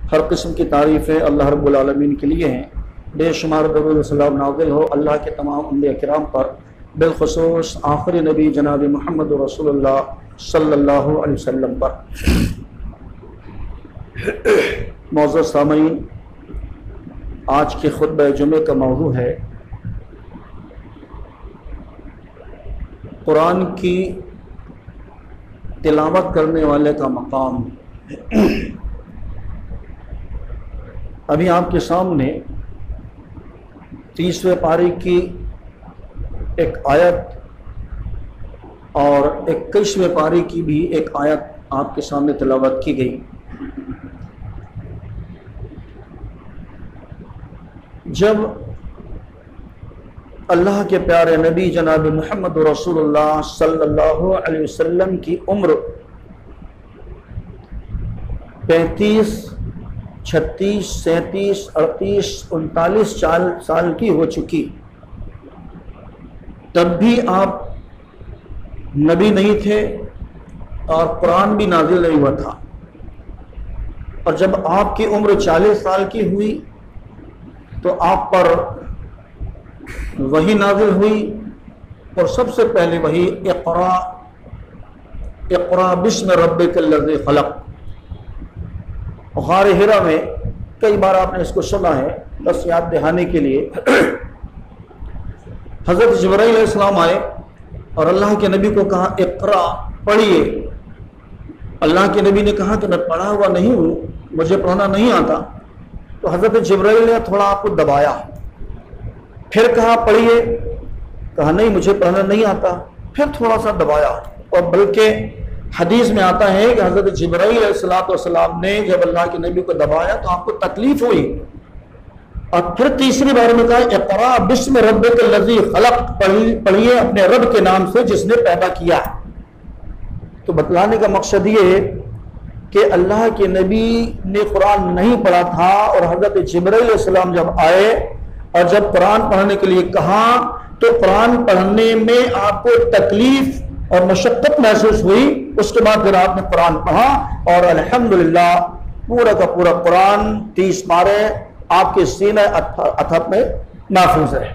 हर किस्म की तारीफ़ें अल्लाह रब्बुल आलमीन के लिए हैं। बेशुमार दरूद सलाम नाज़िल हो अल्लाह के तमाम अंबिया किराम पर, बिलखुसूस आखिरी नबी जनाब मुहम्मद रसूलुल्लाह सल्लल्लाहु अलैहि वसल्लम पर। मौजूद सामीन, आज के खुतबा जुमे का मौजू है कुरान की तिलावत करने वाले का मकाम। अभी आपके सामने 30वें पारी की एक आयत और 21वें पारी की भी एक आयत आपके सामने तिलावत की गई। जब अल्लाह के प्यारे नबी जनाब मुहम्मद रसूलुल्लाह सल्लल्लाहु अलैहि वसल्लम की उम्र 35, 36, 37, 38, 39 साल की हो चुकी, तब भी आप नबी नहीं थे और कुरान भी नाजिल नहीं हुआ था। और जब आपकी उम्र 40 साल की हुई तो आप पर वही नाजिल हुई, और सबसे पहले वही इक़रा बिस्म रब्बिकल्लज़ी खलक़। ग़ार हिरा में कई बार आपने इसको सुना है, बस याद दिलाने के लिए। हज़रत जिब्राईल अलैहिस्सलाम आए और अल्लाह के नबी को कहा इक़रा, पढ़िए। अल्लाह के नबी ने कहा कि मैं पढ़ा हुआ नहीं हूँ, मुझे पढ़ना नहीं आता। तो हज़रत जिब्राईल ने थोड़ा आपको दबाया, फिर कहा पढ़िए, कहा नहीं मुझे पढ़ना नहीं आता, फिर थोड़ा सा दबाया। और बल्कि हदीस में आता है कि हज़रत जिब्राईल अलैहिस्सलाम ने जब अल्लाह के नबी को दबाया तो आपको तकलीफ हुई, और फिर तीसरी बार में कहा इक़रा बिस्म रब्बिकल्लज़ी खलक़, पढ़िए अपने रब के नाम से जिसने पैदा किया। तो बतलाने का मकसद ये है कि अल्लाह के नबी ने कुरान नहीं पढ़ा था, और हज़रत जिब्राईल अलैहिस्सलाम जब आए और जब कुरान पढ़ने के लिए कहा तो कुरान पढ़ने में आपको तकलीफ और मशक्क़त महसूस हुई। उसके बाद फिर आपने कुरान पढ़ा और अल्हम्दुलिल्लाह पूरा का पूरा कुरान 30 पारे आपके सीने अथप में महफूज है।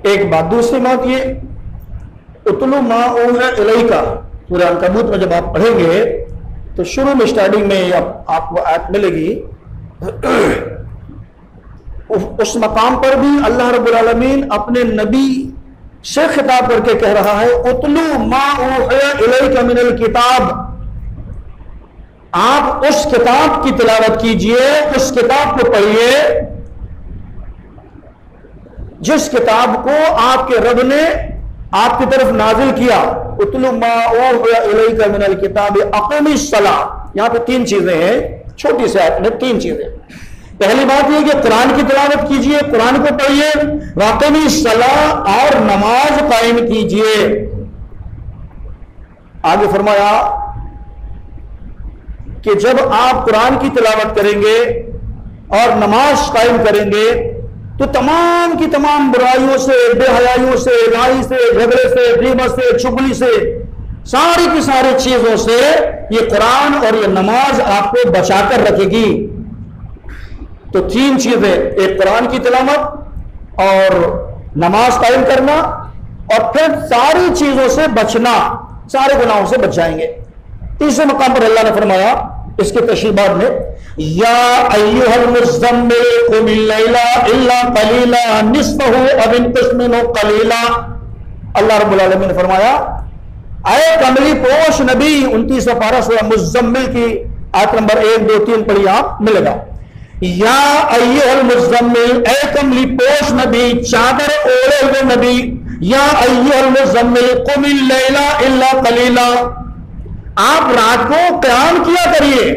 एक बात। दूसरी बात ये, उतलू मा ऊहिया इलैका, सूरह अनकबूत में जब आप पढ़ेंगे तो शुरू में स्टार्टिंग में आपको आयत मिलेगी, उस मकाम पर भी अल्लाह रब्बुल आलमीन अपने नबी से खिताब करके कह रहा है उतलू मा ऊहिया इलैका मिनल किताब, आप उस किताब की तिलावत कीजिए, उस किताब को पढ़िए जिस किताब को आपके रब ने आपकी तरफ नाजिल किया। उतलू मा ऊहिया इलैका मिनल किताब अक़ीमिस सलाह। यहां पे 3 चीजें हैं, छोटी सी आयत में 3 चीजें। पहली बात यह कि कुरान की तिलावत कीजिए, कुरान को पढ़िए, वाक़ई सलाह और नमाज कायम कीजिए। आगे फरमाया कि जब आप कुरान की तिलावत करेंगे और नमाज कायम करेंगे तो तमाम की तमाम बुराइयों से, बेहयाइयों से, लड़ाई से, झगड़े से, गीबत से, चुगली से, सारी की सारी चीजों से ये कुरान और ये नमाज आपको बचाकर रखेगी। तो 3 चीजें, एक कुरान की तिलावत और नमाज कायम करना, और फिर सारी चीजों से बचना, सारे गुनाहों से बच जाएंगे। तीसरे मकाम पर अल्लाह ने फरमाया इसके तशरीह में, या अय्युहल मुज़्ज़म्मिल क़ुमिल लैला इल्ला क़लीला निस्फ़हु अव इंक़ुस मिन्हु क़लीला। अल्लाह रब्बुल आलमीन ने फरमाया, आए कमली पोश नबी, 29वां पारा सूरह मुज़्ज़म्मिल की आयत नंबर 1, 2, 3 पढ़िए, आप मिलेगा। या अय्युहल मुज़्ज़म्मिल, ऐ कमली पोश नबी, चादर ओढ़े हुए नबी, या अय्युहल मुज़्ज़म्मिल क़ुमिल लैला इल्ला क़लीला, आप रात को क़याम किया करिए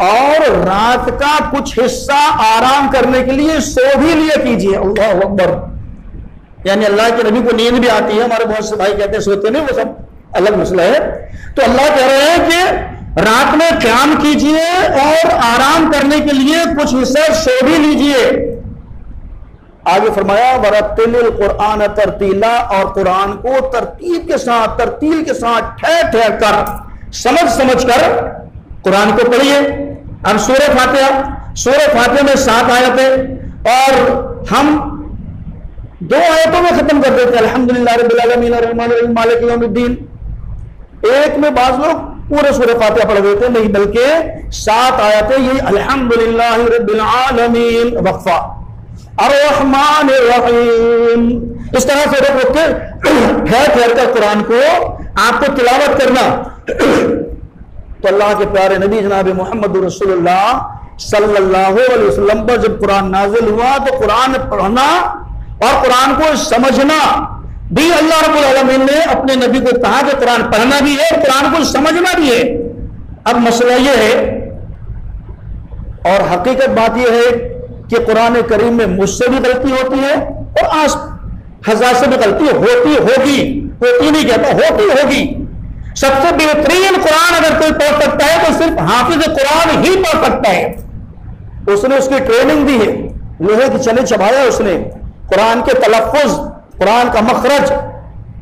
और रात का कुछ हिस्सा आराम करने के लिए सो भी लिया कीजिए। अल्लाहु अकबर। यानी अल्लाह के नबी को नींद भी आती है, हमारे बहुत से भाई कहते हैं सोते नहीं, वो सब अलग मसला है। तो अल्लाह कह रहे हैं कि रात में क़याम कीजिए और आराम करने के लिए कुछ हिस्सा सो भी लीजिए। आगे फरमाया वरत्तिलिल कुरान तरतीला, और कुरान को तरतीब के साथ, तरतील के साथ, ठहर ठहर कर, समझ समझ कर कुरान को पढ़िए। अब सूरह फातिहा में 7 आयतें और हम 2 आयतों में खत्म कर देते हैं, अल्हम्दुलिल्लाह रब्बिल आलमीन अर्रहमानिर रहीम मालिक यौमिद्दीन। एक में बाज लोग पूरे सूरह फातिहा पढ़ देते हैं, नहीं बल्कि 7 आयतें ये अल्हम्दुलिल्लाह रब्बिल आलमीन वक्फा अर्रहमानिर रहीम, इस तरह से रुक के ठहर कर कुरान को आपको तिलावत करना। तो अल्लाह के प्यारे नबी जनाब मोहम्मद रसूलुल्लाह सल्लल्लाहु अलैहि वसल्लम पर जब कुरान नाजिल हुआ तो कुरान पढ़ना और कुरान को समझना भी अल्लाह रब्बुल आलमीन ने अपने नबी को कहा कि कुरान पढ़ना भी है, कुरान को समझना भी है। अब मसला यह है और हकीकत बात यह है कि कुरान करीम में मुझसे भी गलती होती है और आज हजार से भी गलती होती नहीं कहता, होगी। सबसे बेहतरीन कुरान अगर कोई पढ़ सकता है तो सिर्फ हाफिज कुरान ही पढ़ सकता है। उसने उसकी ट्रेनिंग दी है, लोहे की चने चबाया उसने, कुरान के तलफ्फुज, कुरान का मखरज,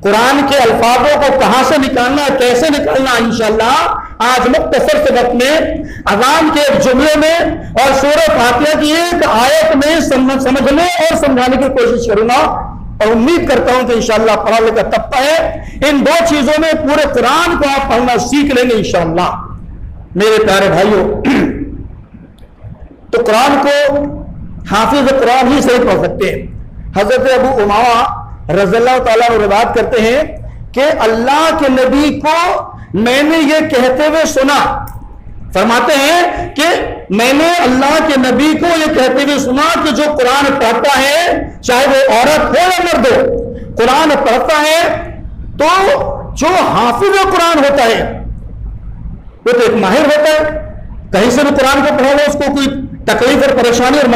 कुरान के अल्फाजों को कहां से निकालना है, कैसे निकालना, इंशाअल्लाह आज मुख्तसर से वक्त में अज़ान के एक जुमले में और सूरह फातिहा की एक आयत में समझने और समझाने की कोशिश करूंगा और उम्मीद करता हूं कि इंशाअल्लाह पढ़ाने का तबका है। इन 2 चीजों में पूरे कुरान को आप पढ़ना सीख लेंगे इंशाअल्लाह मेरे प्यारे भाइयों। तो कुरान को हाफिज कुरान ही सही पढ़ सकते हैं। हजरत अबू उमामा रज़ियल्लाहु ताला अन्हु रिवायत करते हैं कि अल्लाह के नबी को मैंने ये कहते हुए सुना, फरमाते हैं कि मैंने अल्लाह के नबी को ये कहते हुए सुना कि जो कुरान पढ़ता है, चाहे वो औरत हो या मर्द हो, कुरान पढ़ता है तो जो हाफिज कुरान होता है वो तो एक माहिर होता है, कहीं से भी कुरान को पढ़ा लो उसको कोई तकलीफ और परेशानी और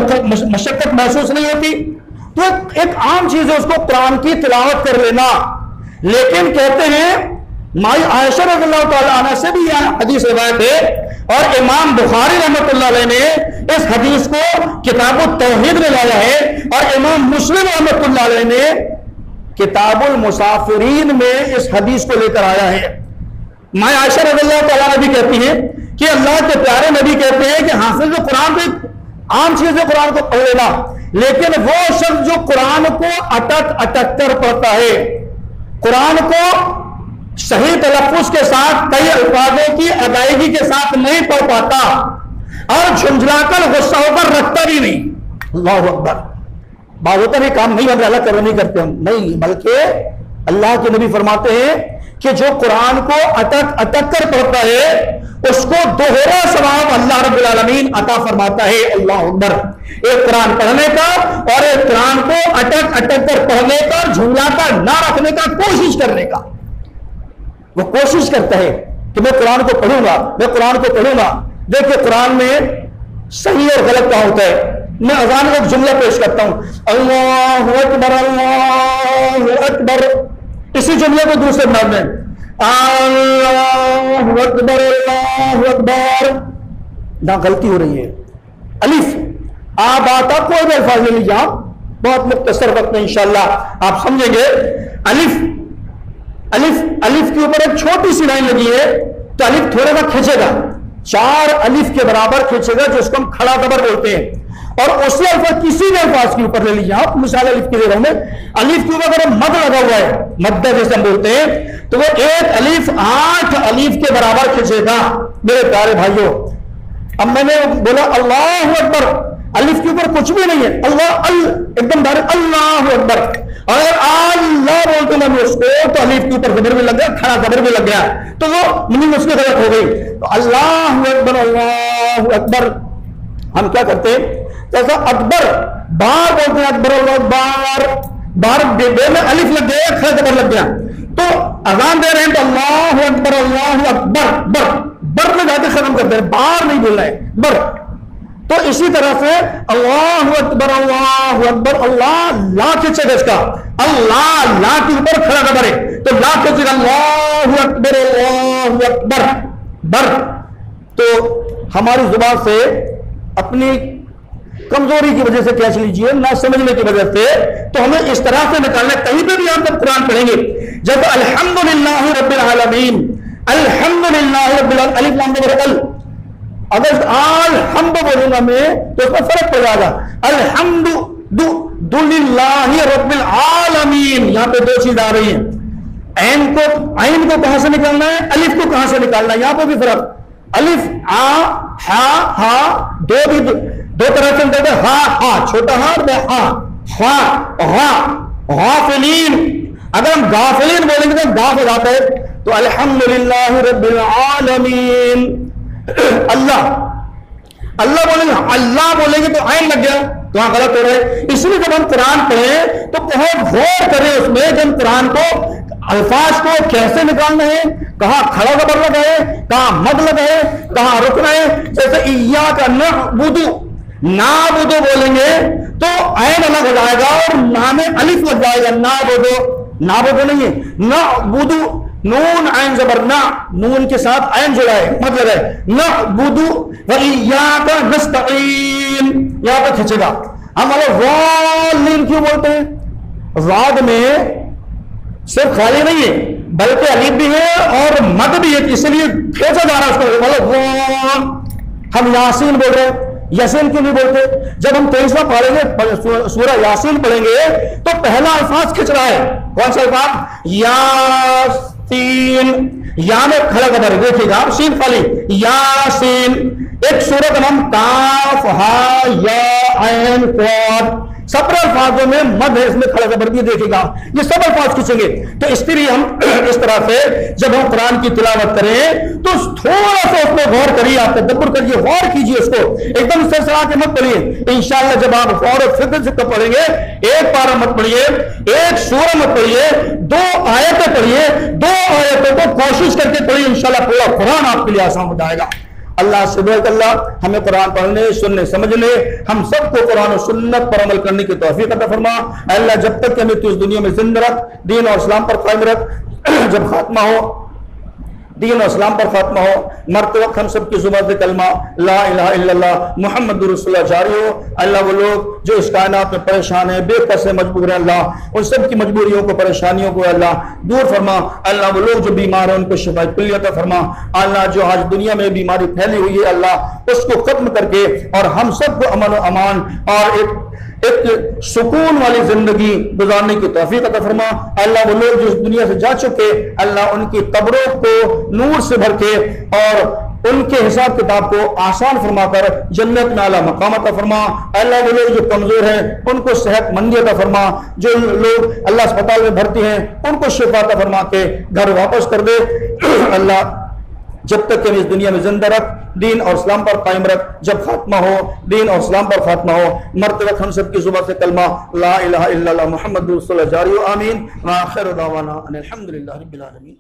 मशक्कत महसूस नहीं होती। तो एक आम चीज है उसको कुरान की तिलावत कर लेना। लेकिन कहते हैं माई आयशा रज़ियल्लाहु ताला अन्हा से भी यह हदीस रिवायत है और इमाम बुखारी रहमतुल्लाह अलैह ने इस हदीस को किताबुत तौहीद में लाया है और इमाम मुस्लिम रहमतुल्लाह अलैह ने किताबुल मुसाफिरीन में इस हदीस को लेकर आया है। माई आयशा रज़ियल्लाहु ताला अन्हा भी कहती है कि अल्लाह के प्यारे नबी कहते हैं कि हाफिज कुरान तो आम चीज है कुरान को पढ़ लेना, लेकिन वो शख्स जो कुरान को अटक कर पढ़ता है, कुरान को सही तलफ्फुज के साथ कई अल्फाजों की अदायगी के साथ नहीं पढ़ पाता और झुंझलाकर गुस्सा होकर रखता भी नहीं। अल्लाहु अकबर। बात होता नहीं काम नहीं हम अल्लाह कर नहीं करते हम नहीं, बल्कि अल्लाह के नबी फरमाते हैं कि जो कुरान को अटक कर पढ़ता है उसको दोहरा सवाब अल्लाह रब्बुल आलमीन अता फरमाता है। अल्लाह अकबर। एक कुरान पढ़ने का और एक कुरान को अटक कर पढ़ने का, झुंझलाकर ना रखने का कोशिश करने का। वो कोशिश करता है कि मैं कुरान को पढ़ूंगा, मैं कुरान को पढ़ूंगा। देखिए कुरान में सही और गलत क्या होता है। मैं अजान में एक जुमला पेश करता हूं, अल्लाहु अकबर अल्लाहु अकबर, इसी जुमले को दूसरे अंदाज में अल्लाहु अकबर अल्लाहु अकबर, ना गलती हो रही है। अलिफ आप आता कोई भी अल्फाज ले लीजिए, आप बहुत मुख्तसर वक्त में इंशाअल्लाह आप समझेंगे। अलिफ अलिफ अलिफ के ऊपर एक छोटी सी लाइन लगी है तो अलिफ थोड़ा सा खींचेगा, 4 अलिफ के बराबर खींचेगा, जिसको हम खड़ा जबर बोलते हैं। और उसी अल्फाज किसी भी अल्फाज के ऊपर ले लीजिए आप, मिसाल अलिफ की दे रहा हूं मैं, अलिफ के ऊपर अगर मद लगा हुआ है, मद्दा जैसे हम बोलते हैं, तो वो एक अलिफ 8 अलिफ के बराबर खींचेगा मेरे प्यारे भाइयों। अब मैंने बोला अल्लाहु अकबर, अलिफ के ऊपर कुछ भी नहीं है, अल्लाह एकदम डायरेक्ट अल्लाहु अकबर। और अगर अल्लाह बोलते ना उसको तो अलिफ के ऊपर जबर भी लग गया, खड़ा जबर भी लग गया, तो वो मीनिंग उसकी गलत हो गई। तो अल्लाहु अकबर हम क्या करते हैं, जैसा अकबर बार बोलते हैं, अकबर अल्लाह बार बे में अलिफ लग गया, खड़ा जबर लग गया, तो अजान दे रहे हैं तो अल्लाहु अकबर बर में जाके खत्म करते हैं, बार नहीं बोलना है, बर। तो इसी तरह से अल्लाहु अकबर अल्लाह ला खींचेगा इसका, अल्लाह ला के ऊपर खड़ा जबर है तो ला खींचेगा, अल्लाहु अकबर बर। तो हमारी जुबान से अपनी कमजोरी की वजह से कह लीजिए, ना समझने की वजह से, तो हमें इस तरह से निकालना। कहीं पे भी आप जब कुरान पढ़ेंगे, जब अल्हम्दुलिल्लाह रब्बिल आलमीन, अल्हम्दुलिल्लाह रब्बिल अलिफ लाम बर अल, अगर अल हम्द बोलूंगा मैं तो उसमें फर्क पड़ जाएगा। अल्हम्दु दुलिल्लाहि रब्बिल आलमीन, यहाँ पे दो चीज आ रही है। ऐन को कहां से निकालना है, अलिफ को कहां से निकालना है, यहाँ पे भी फर्क। अलिफ आ हा दो तरह से निकलते हैं। हा छोटा हा और गाफिलीन। अगर हम गाफिलीन बोलेंगे तो गाफ हो जाता है। तो अल्हम्दुलिल्लाहि रब्बिल आलमीन। अल्लाह बोलेंगे तो आइन लग गया, तो वहां गलत हो रहा है। इसलिए जब हम कुरान पढ़ें तो बहुत गौर करें उसमें, जब कुरान को अल्फाज को कैसे निकालना है, कहां खड़ा जबर लगा है, कहां मद लगा है, कहां रुकना है। जैसे इय्याका नाबुदु बोलेंगे तो ऐन अलग हो जाएगा और ना में अलिफ लग जाएगा। नाबुदु नहीं है, नाबुदु नून ऐन जबर ना, नून के साथ ऐन जुड़ा है, मद लगा है। नाबुदु व इय्याका नस्तईन, यहां पे खींचेगा। हम वालिन क्यों बोलते हैं? वाद में सिर्फ खाली नहीं है बल्कि अलीफ भी है और मद भी है, इसलिए खींचा जा रहा है उसको। मतलब हम यासीन बोल रहे हैं, यासीन क्यों नहीं बोलते? जब हम 23वां पढ़ेंगे सूरह यासीन पढ़ेंगे तो पहला अल्फाज खिंच रहा है। कौन सा अल्फाज? यासीन। या में खड़ा कदर देखिएगा आप, सीन खाली यासीन। एक सूरह का नाम काफ हा या ऐन क्वाद, सब अल्फाजों में मद है, इसमें खड़ा जबर भी देखिएगा। ये सब अल्फाज खींचेंगे। तो इसलिए हम इस तरह से जब हम कुरान की तिलावत करें तो थोड़ा सा उसमें गौर करिए, आप तदब्बर करिए, गौर कीजिए उसको, एकदम सरसरा के मत पढ़िए। इंशाअल्लाह जब आप गौर और फिक्र से पढ़ेंगे, एक पारा मत पढ़िए, एक सूरह मत पढ़िए, 2 आयतें पढ़िए, 2 आयतों को कोशिश करके पढ़िए, इंशाअल्लाह पूरा कुरान आपके लिए आसान हो जाएगा। अल्लाह से अल्लाह हमें कुरान पढ़ने, सुनने, समझने, हम सबको कुरान और सुन्नत पर अमल करने की तौफीक अता फरमा। अल्लाह जब तक कि हमें तू इस दुनिया में जिंदा रख, दीन और इस्लाम पर कायम रख। जब खात्मा हो, दीन और इस्लाम पर खात्मा हो, मरते वक्त हम सबकी जुबान से कलमा ला इलाहा इल्लल्लाह मुहम्मदुर रसूलुल्लाह जारी हो। अल्लाह वो लोग जो इस कायनात में परेशान है, बेकस है, मजबूर है, अल्लाह उन सब की मजबूरियों को, परेशानियों को अल्लाह दूर फरमा। अल्लाह वो लोग जो बीमार है उनको शिफा कुल्ली अता फरमा। अल्लाह जो आज दुनिया में बीमारी फैली हुई है अल्लाह उसको खत्म करके और हम सबको अमन और अमान और एक सुकून वाली जिंदगी गुजारने की तौफीक अता फरमा। अल्लाह वो लोग जो इस दुनिया से जा चुके अल्लाह उनकी कब्रों को नूर से भर के और उनके हिसाब किताब को आसान फरमाकर जन्नत में आला मकाम अता फरमा। अल्लाह वो लोग जो कमजोर हैं उनको सेहतमंदी अता फरमा। जो लोग अल्लाह अस्पताल में भर्ती हैं उनको शिफा अता फरमा के घर वापस कर दे। अल्लाह जब तक कि हम इस दुनिया में जिंदा रख, दीन और इस्लाम पर कायम रख। जब खात्मा हो, दीन और इस्लाम पर खात्मा हो, मरते वक्त हम सबकी जुबान से कलमा ला इलाहा इल्लल्लाह मुहम्मदुर रसूलुल्लाह जारी हो। आमीन। व आखिर दावाना अनिल हम्दुलिल्लाहि रब्बिल आलमीन।